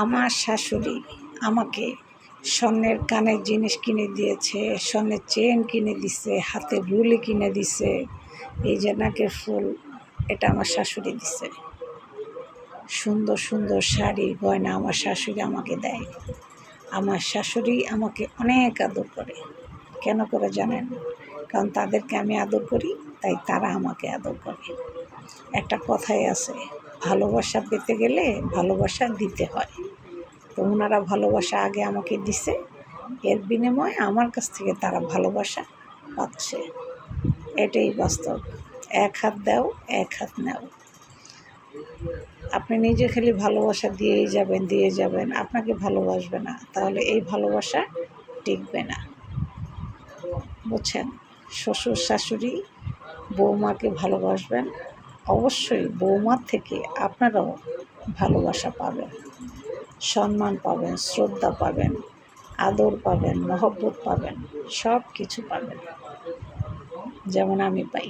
আমার শাশুড়ি আমাকে স্বর্ণের কানের জিনিস কিনে দিয়েছে, স্বর্ণের চেন কিনে দিছে, হাতের রুলি কিনে দিছে, এই যে নাকের ফুল, এটা আমার শাশুড়ি দিছে। সুন্দর সুন্দর শাড়ি গয়না আমার শাশুড়ি আমাকে দেয়। আমার শাশুড়ি আমাকে অনেক আদর করে। কেন করে জানেন? কারণ তাদেরকে আমি আদর করি, তাই তারা আমাকে আদর করে। একটা কথাই আছে, ভালোবাসা পেতে গেলে ভালোবাসা দিতে হয়। তো ওনারা ভালোবাসা আগে আমাকে দিছে, এর বিনিময়ে আমার কাছ থেকে তারা ভালোবাসা পাচ্ছে। এটাই বাস্তব। এক হাত দাও, এক হাত নাও। আপনি নিজে খালি ভালোবাসা দিয়েই যাবেন, আপনাকে ভালোবাসবে না, তাহলে এই ভালোবাসা টিকবে না। বুঝছেন? শ্বশুর শাশুড়ি বৌমাকে ভালোবাসবেন, অবশ্যই বৌমার থেকে আপনারাও ভালোবাসা পাবেন, সম্মান পাবেন, শ্রদ্ধা পাবেন, আদর পাবেন, মহব্বত পাবেন, সব কিছু পাবেন, যেমন আমি পাই।